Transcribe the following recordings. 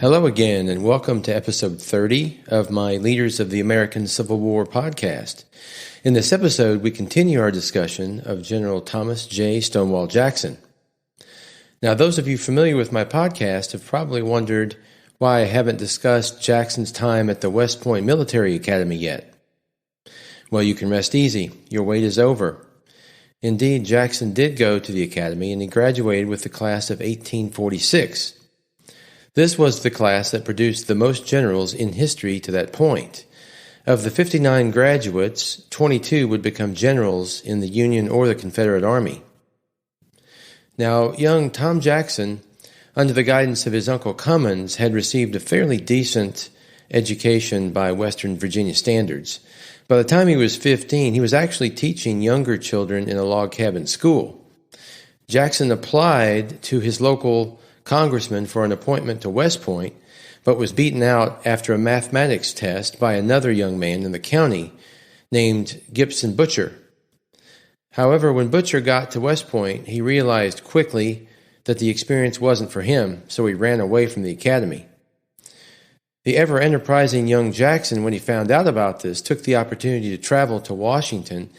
Hello again, and welcome to episode 30 of my Leaders of the American Civil War podcast. In this episode, we continue our discussion of General Thomas J. Stonewall Jackson. Now, those of you familiar with my podcast have probably wondered why I haven't discussed Jackson's time at the WestPoint Military Academy yet. Well, you can rest easy. Your wait is over. Indeed, Jackson did go to the academy, and he graduated with the class of 1846. This was the class that produced the most generals in history to that point. Of the 59 graduates, 22 would become generals in the Union or the Confederate Army. Now, young Tom Jackson, under the guidance of his Uncle Cummins, had received a fairly decent education by Western Virginia standards. By the time he was 15, he was actually teaching younger children in a log cabin school. Jackson applied to his local congressman for an appointment to WestPoint, but was beaten out after a mathematics test by another young man in the county named Gibson Butcher. However, when Butcher got to WestPoint, he realized quickly that the experience wasn't for him, so he ran away from the academy. The ever-enterprising young Jackson, when he found out about this, took the opportunity to travel to Washington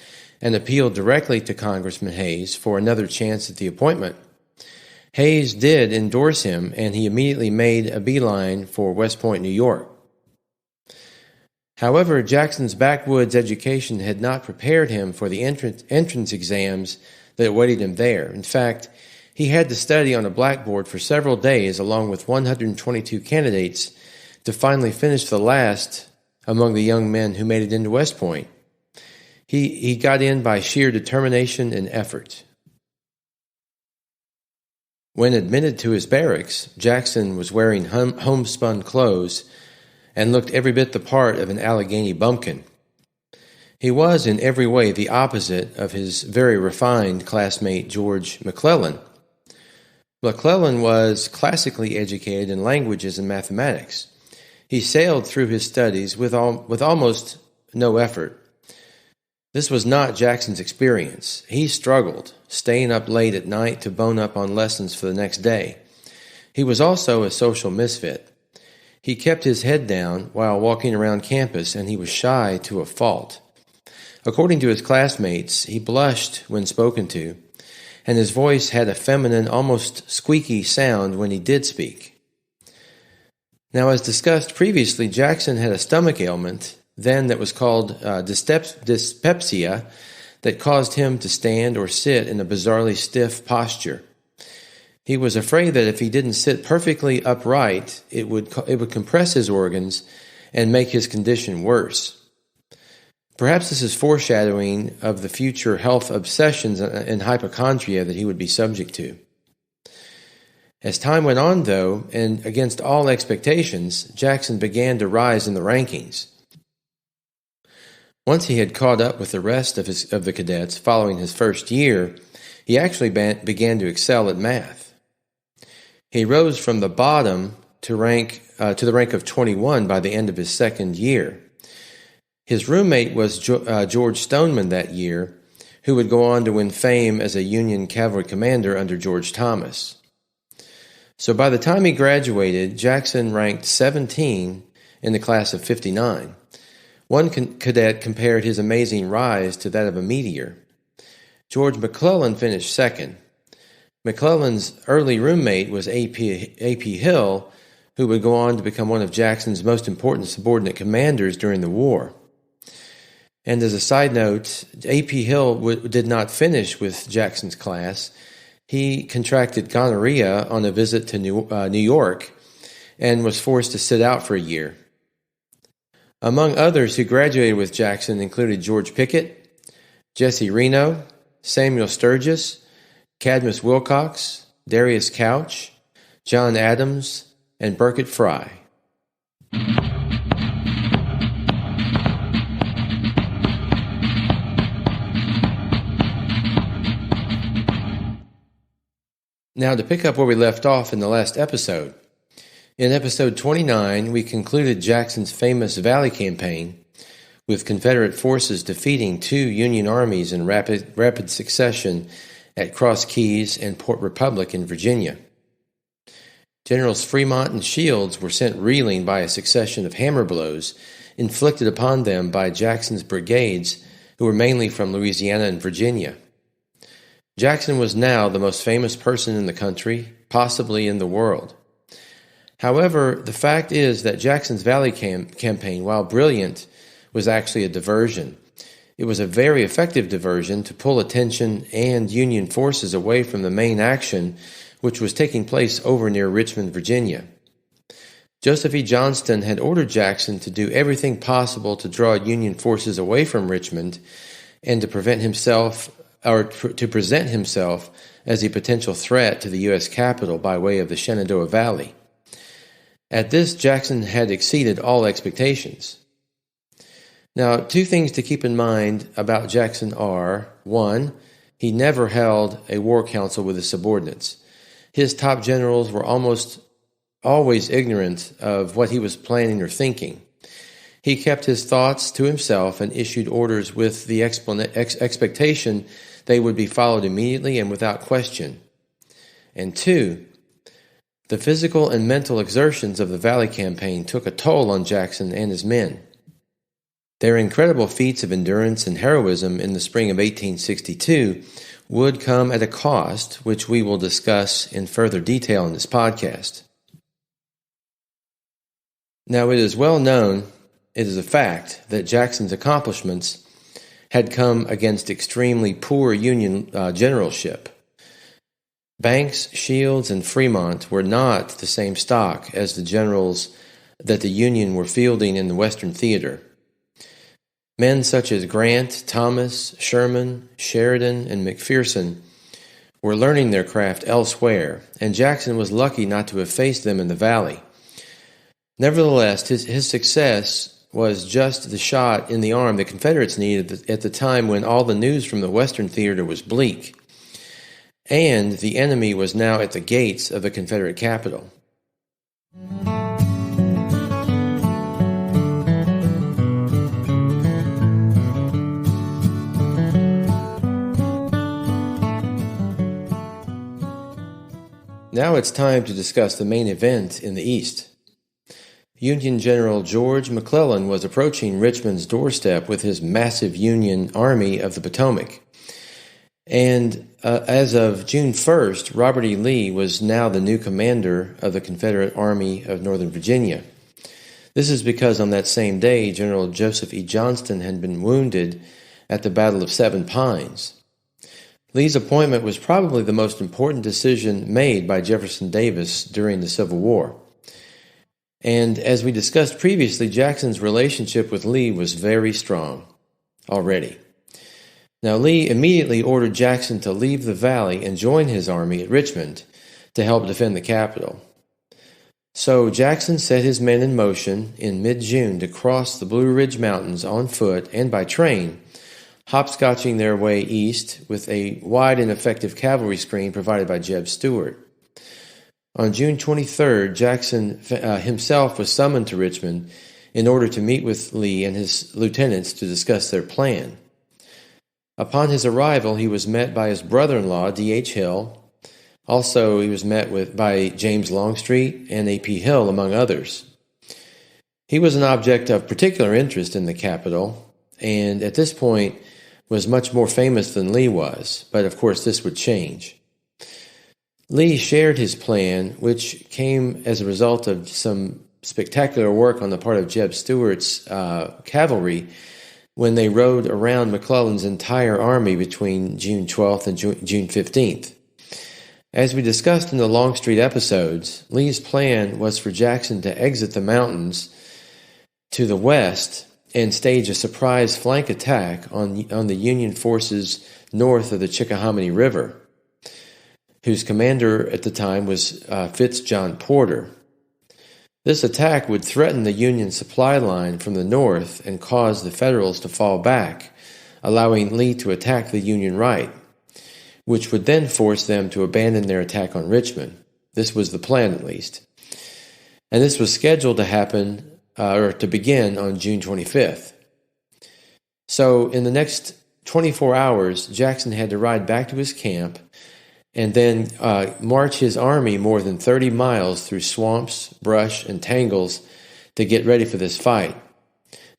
and appeal directly to Congressman Hayes for another chance at the appointment. Hayes did endorse him, and he immediately made a beeline for WestPoint, New York. However, Jackson's backwoods education had not prepared him for the entrance exams that awaited him there. In fact, he had to study on a blackboard for several days along with 122 candidates to finally finish the last among the young men who made it into WestPoint. He got in by sheer determination and effort. When admitted to his barracks, Jackson was wearing homespun clothes and looked every bit the part of an Allegheny bumpkin. He was in every way the opposite of his very refined classmate George McClellan. McClellan was classically educated in languages and mathematics. He sailed through his studies with almost no effort. This was not Jackson's experience. He struggled, staying up late at night to bone up on lessons for the next day. He was also a social misfit. He kept his head down while walking around campus, and he was shy to a fault. According to his classmates, he blushed when spoken to, and his voice had a feminine, almost squeaky sound when he did speak. Now, as discussed previously, Jackson had a stomach ailment then that was called dyspepsia that caused him to stand or sit in a bizarrely stiff posture. He was afraid that if he didn't sit perfectly upright, it would compress his organs and make his condition worse. Perhaps this is foreshadowing of the future health obsessions and hypochondria that he would be subject to. As time went on, though, and against all expectations, Jackson began to rise in the rankings. Once he had caught up with the rest of the cadets following his first year, he actually began to excel at math. He rose from the bottom to the rank of 21 by the end of his second year. His roommate was George Stoneman that year, who would go on to win fame as a Union cavalry commander under George Thomas. So by the time he graduated, Jackson ranked 17 in the class of 59. One cadet compared his amazing rise to that of a meteor. George McClellan finished second. McClellan's early roommate was A.P. Hill, who would go on to become one of Jackson's most important subordinate commanders during the war. And as a side note, A.P. Hill did not finish with Jackson's class. He contracted gonorrhea on a visit to New York and was forced to sit out for a year. Among others who graduated with Jackson included George Pickett, Jesse Reno, Samuel Sturgis, Cadmus Wilcox, Darius Couch, John Adams, and Burkitt Fry. Now, to pick up where we left off in the last episode. In episode 29, we concluded Jackson's famous Valley Campaign, with Confederate forces defeating 2 Union armies in rapid succession at Cross Keys and Port Republic in Virginia. Generals Fremont and Shields were sent reeling by a succession of hammer blows inflicted upon them by Jackson's brigades, who were mainly from Louisiana and Virginia. Jackson was now the most famous person in the country, possibly in the world. However, the fact is that Jackson's Valley campaign, while brilliant, was actually a diversion. It was a very effective diversion to pull attention and Union forces away from the main action, which was taking place over near Richmond, Virginia. Joseph E. Johnston had ordered Jackson to do everything possible to draw Union forces away from Richmond and to present himself as a potential threat to the U.S. Capitol by way of the Shenandoah Valley. At this, Jackson had exceeded all expectations. Now, two things to keep in mind about Jackson are, one, he never held a war council with his subordinates. His top generals were almost always ignorant of what he was planning or thinking. He kept his thoughts to himself and issued orders with the expectation they would be followed immediately and without question. And two, the physical and mental exertions of the Valley Campaign took a toll on Jackson and his men. Their incredible feats of endurance and heroism in the spring of 1862 would come at a cost, which we will discuss in further detail in this podcast. Now, it is well known, it is a fact, that Jackson's accomplishments had come against extremely poor Union generalship. Banks, Shields, and Fremont were not the same stock as the generals that the Union were fielding in the Western theater. Men such as Grant, Thomas, Sherman, Sheridan, and McPherson were learning their craft elsewhere, and Jackson was lucky not to have faced them in the Valley. Nevertheless, his success was just the shot in the arm the Confederates needed at the time when all the news from the Western theater was bleak, and the enemy was now at the gates of the Confederate capital. Now it's time to discuss the main event in the East. Union General George McClellan was approaching Richmond's doorstep with his massive Union Army of the Potomac. And as of June 1st, Robert E. Lee was now the new commander of the Confederate Army of Northern Virginia. This is because on that same day, General Joseph E. Johnston had been wounded at the Battle of Seven Pines. Lee's appointment was probably the most important decision made by Jefferson Davis during the Civil War. And as we discussed previously, Jackson's relationship with Lee was very strong already. Now, Lee immediately ordered Jackson to leave the valley and join his army at Richmond to help defend the capital. So Jackson set his men in motion in mid-June to cross the Blue Ridge Mountains on foot and by train, hopscotching their way east with a wide and effective cavalry screen provided by Jeb Stuart. On June 23rd, Jackson himself was summoned to Richmond in order to meet with Lee and his lieutenants to discuss their plan. Upon his arrival, he was met by his brother-in-law, D.H. Hill. Also, he was met by James Longstreet and A.P. Hill, among others. He was an object of particular interest in the capital, and at this point was much more famous than Lee was, but of course this would change. Lee shared his plan, which came as a result of some spectacular work on the part of Jeb Stuart's cavalry when they rode around McClellan's entire army between June 12th and June 15th. As we discussed in the Longstreet episodes, Lee's plan was for Jackson to exit the mountains to the west and stage a surprise flank attack on the Union forces north of the Chickahominy River, whose commander at the time was Fitz-John Porter. This attack would threaten the Union supply line from the north and cause the Federals to fall back, allowing Lee to attack the Union right, which would then force them to abandon their attack on Richmond. This was the plan, at least. And this was scheduled to happen or to begin on June 25th. So in the next 24 hours, Jackson had to ride back to his camp and then march his army more than 30 miles through swamps, brush, and tangles to get ready for this fight.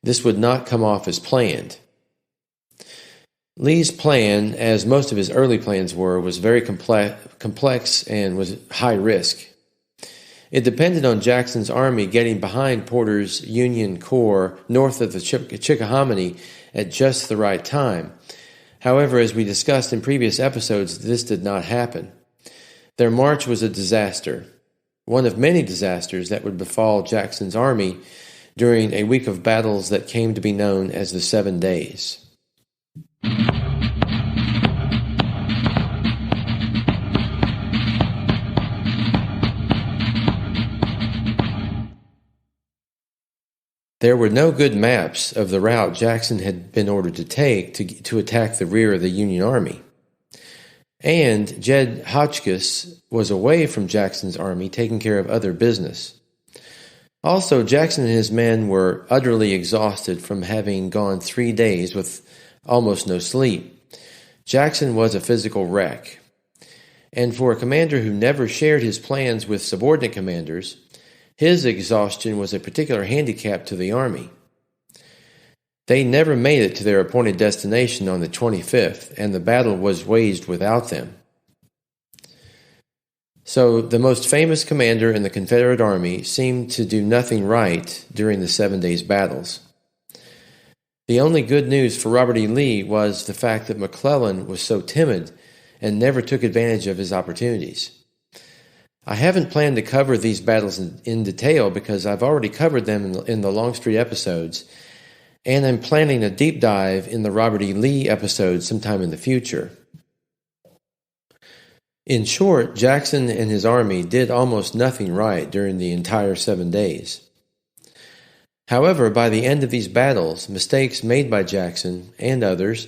This would not come off as planned. Lee's plan, as most of his early plans were, was very complex and was high risk. It depended on Jackson's army getting behind Porter's Union Corps north of the Chickahominy at just the right time. However, as we discussed in previous episodes, this did not happen. Their march was a disaster, one of many disasters that would befall Jackson's army during a week of battles that came to be known as the 7 Days. There were no good maps of the route Jackson had been ordered to take to attack the rear of the Union Army. And Jed Hotchkiss was away from Jackson's army taking care of other business. Also, Jackson and his men were utterly exhausted from having gone 3 days with almost no sleep. Jackson was a physical wreck. And for a commander who never shared his plans with subordinate commanders, his exhaustion was a particular handicap to the army. They never made it to their appointed destination on the 25th, and the battle was waged without them. So the most famous commander in the Confederate Army seemed to do nothing right during the 7 days battles. The only good news for Robert E. Lee was the fact that McClellan was so timid and never took advantage of his opportunities. I haven't planned to cover these battles in detail because I've already covered them in the Longstreet episodes, and I'm planning a deep dive in the Robert E. Lee episode sometime in the future. In short, Jackson and his army did almost nothing right during the entire 7 days. However, by the end of these battles, mistakes made by Jackson and others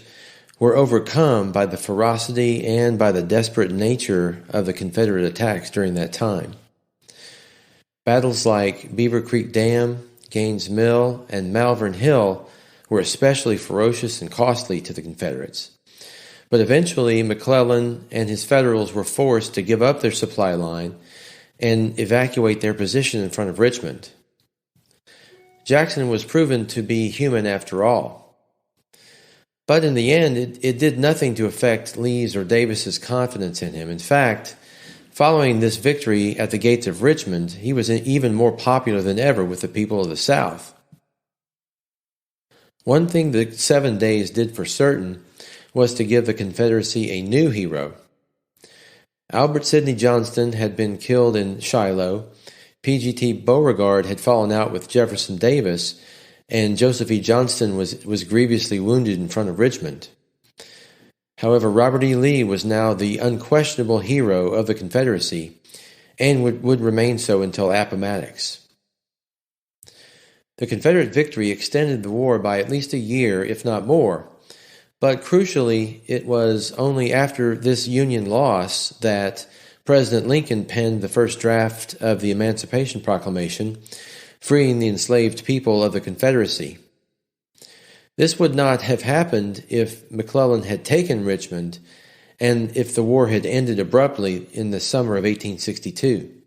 were overcome by the ferocity and by the desperate nature of the Confederate attacks during that time. Battles like Beaver Creek Dam, Gaines Mill, and Malvern Hill were especially ferocious and costly to the Confederates. But eventually, McClellan and his Federals were forced to give up their supply line and evacuate their position in front of Richmond. Jackson was proven to be human after all. But in the end, it did nothing to affect Lee's or Davis's confidence in him. In fact, following this victory at the gates of Richmond, he was even more popular than ever with the people of the South. One thing the 7 days did for certain was to give the Confederacy a new hero. Albert Sidney Johnston had been killed in Shiloh, P.G.T. Beauregard had fallen out with Jefferson Davis, and Joseph E. Johnston was grievously wounded in front of Richmond. However, Robert E. Lee was now the unquestionable hero of the Confederacy and would remain so until Appomattox. The Confederate victory extended the war by at least a year, if not more, but crucially, it was only after this Union loss that President Lincoln penned the first draft of the Emancipation Proclamation, freeing the enslaved people of the Confederacy. This would not have happened if McClellan had taken Richmond and if the war had ended abruptly in the summer of 1862.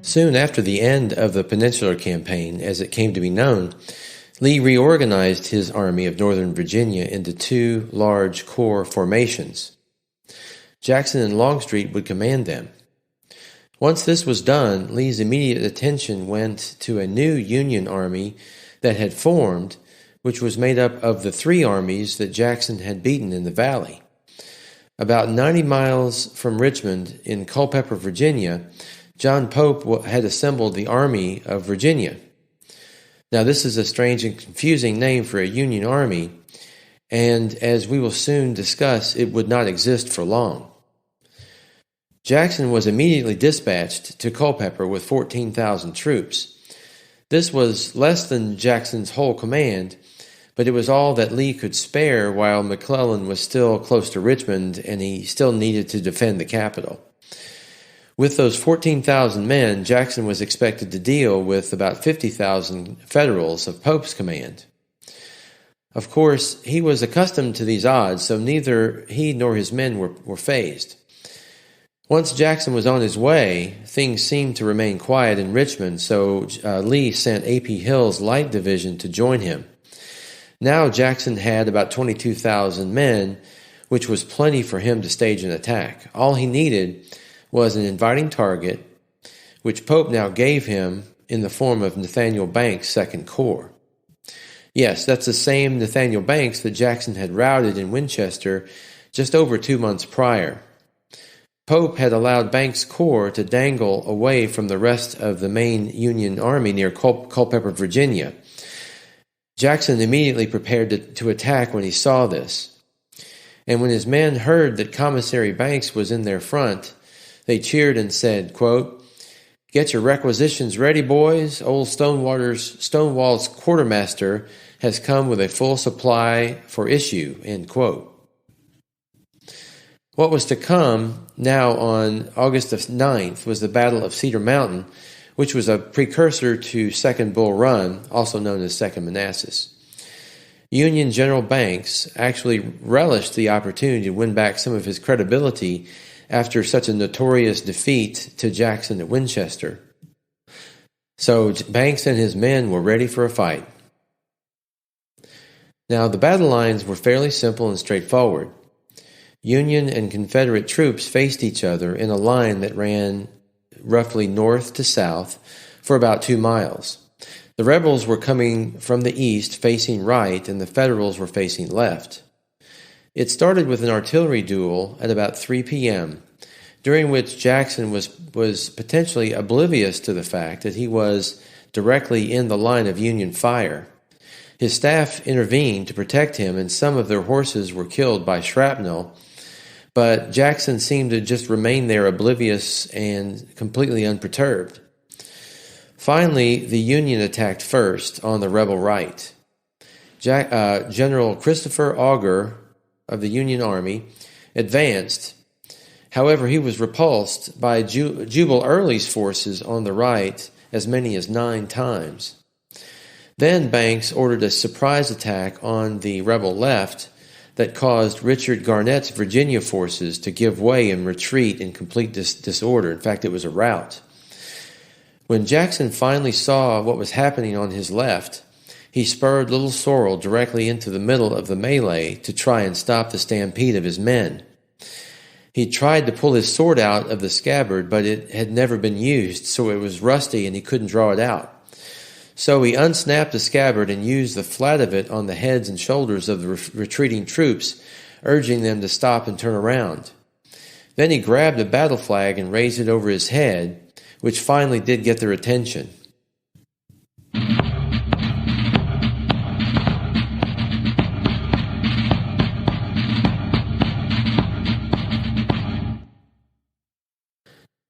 Soon after the end of the Peninsular Campaign, as it came to be known, Lee reorganized his Army of Northern Virginia into two large corps formations. Jackson and Longstreet would command them. Once this was done, Lee's immediate attention went to a new Union Army that had formed, which was made up of the three armies that Jackson had beaten in the Valley. About 90 miles from Richmond in Culpeper, Virginia, John Pope had assembled the Army of Virginia. Now, this is a strange and confusing name for a Union army, and as we will soon discuss, it would not exist for long. Jackson was immediately dispatched to Culpeper with 14,000 troops. This was less than Jackson's whole command, but it was all that Lee could spare while McClellan was still close to Richmond and he still needed to defend the capital. With those 14,000 men, Jackson was expected to deal with about 50,000 Federals of Pope's command. Of course, he was accustomed to these odds, so neither he nor his men were fazed. Once Jackson was on his way, things seemed to remain quiet in Richmond, so Lee sent A.P. Hill's Light Division to join him. Now Jackson had about 22,000 men, which was plenty for him to stage an attack. All he needed was an inviting target, which Pope now gave him in the form of Nathaniel Banks' Second Corps. Yes, that's the same Nathaniel Banks that Jackson had routed in Winchester just over 2 months prior. Pope had allowed Banks' corps to dangle away from the rest of the main Union army near Culpeper, Virginia. Jackson immediately prepared to attack when he saw this. And when his men heard that Commissary Banks was in their front, they cheered and said, quote, "Get your requisitions ready, boys. Old Stonewall's quartermaster has come with a full supply for issue," end quote. What was to come now on August the 9th was the Battle of Cedar Mountain, which was a precursor to Second Bull Run, also known as Second Manassas. Union General Banks actually relished the opportunity to win back some of his credibility after such a notorious defeat to Jackson at Winchester. So Banks and his men were ready for a fight. Now, the battle lines were fairly simple and straightforward. Union and Confederate troops faced each other in a line that ran roughly north to south for about 2 miles. The rebels were coming from the east facing right, and the Federals were facing left. It started with an artillery duel at about 3 p.m., during which Jackson was potentially oblivious to the fact that he was directly in the line of Union fire. His staff intervened to protect him, and some of their horses were killed by shrapnel, but Jackson seemed to just remain there oblivious and completely unperturbed. Finally, the Union attacked first on the rebel right. General Christopher Augur of the Union Army advanced. However, he was repulsed by Jubal Early's forces on the right as many as 9 times. Then Banks ordered a surprise attack on the rebel left that caused Richard Garnett's Virginia forces to give way and retreat in complete disorder. In fact, it was a rout. When Jackson finally saw what was happening on his left, he spurred Little Sorrel directly into the middle of the melee to try and stop the stampede of his men. He tried to pull his sword out of the scabbard, but it had never been used, so it was rusty and he couldn't draw it out. So he unsnapped the scabbard and used the flat of it on the heads and shoulders of the retreating troops, urging them to stop and turn around. Then he grabbed a battle flag and raised it over his head, which finally did get their attention.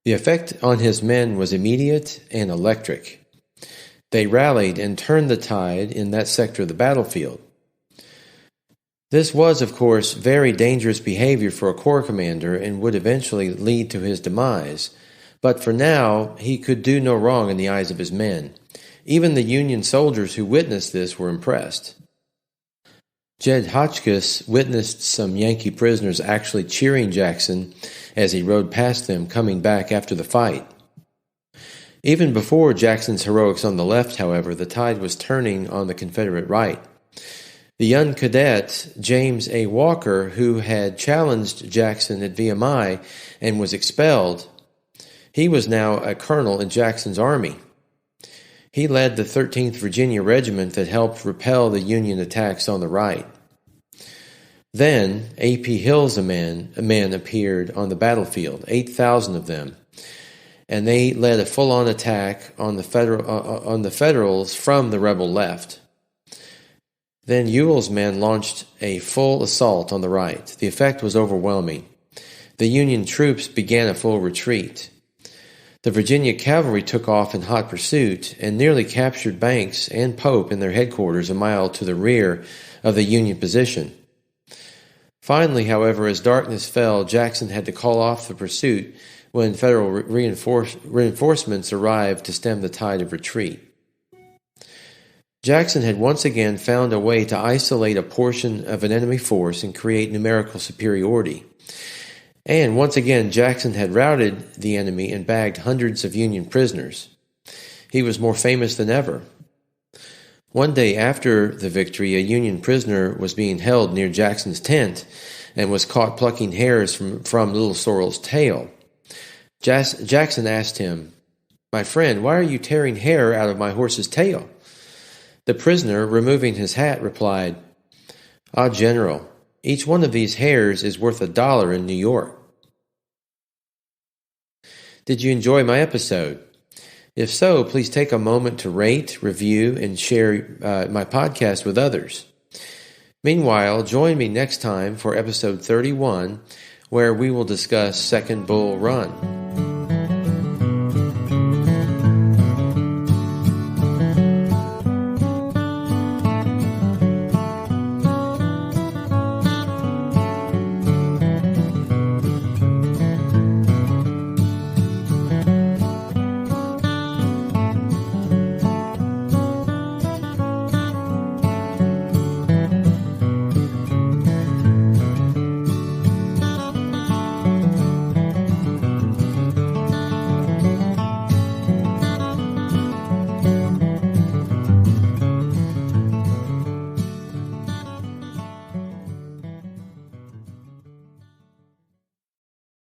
The effect on his men was immediate and electric. They rallied and turned the tide in that sector of the battlefield. This was, of course, very dangerous behavior for a corps commander and would eventually lead to his demise. But for now, he could do no wrong in the eyes of his men. Even the Union soldiers who witnessed this were impressed. Jed Hotchkiss witnessed some Yankee prisoners actually cheering Jackson as he rode past them coming back after the fight. Even before Jackson's heroics on the left, however, the tide was turning on the Confederate right. The young cadet, James A. Walker, who had challenged Jackson at VMI and was expelled, he was now a colonel in Jackson's army. He led the 13th Virginia Regiment that helped repel the Union attacks on the right. Then A.P. Hill's men appeared on the battlefield, 8,000 of them, and they led a full-on attack on the Federals from the rebel left. Then Ewell's men launched a full assault on the right. The effect was overwhelming. The Union troops began a full retreat. The Virginia cavalry took off in hot pursuit and nearly captured Banks and Pope in their headquarters a mile to the rear of the Union position. Finally, however, as darkness fell, Jackson had to call off the pursuit when Federal reinforcements arrived to stem the tide of retreat. Jackson had once again found a way to isolate a portion of an enemy force and create numerical superiority. And once again, Jackson had routed the enemy and bagged hundreds of Union prisoners. He was more famous than ever. One day after the victory, a Union prisoner was being held near Jackson's tent and was caught plucking hairs from Little Sorrel's tail. Jackson asked him, "My friend, why are you tearing hair out of my horse's tail?" The prisoner, removing his hat, replied, "Ah, General, each one of these hairs is worth $1 in New York." Did you enjoy my episode? If so, please take a moment to rate, review, and share my podcast with others. Meanwhile, join me next time for episode 31, where we will discuss Second Bull Run.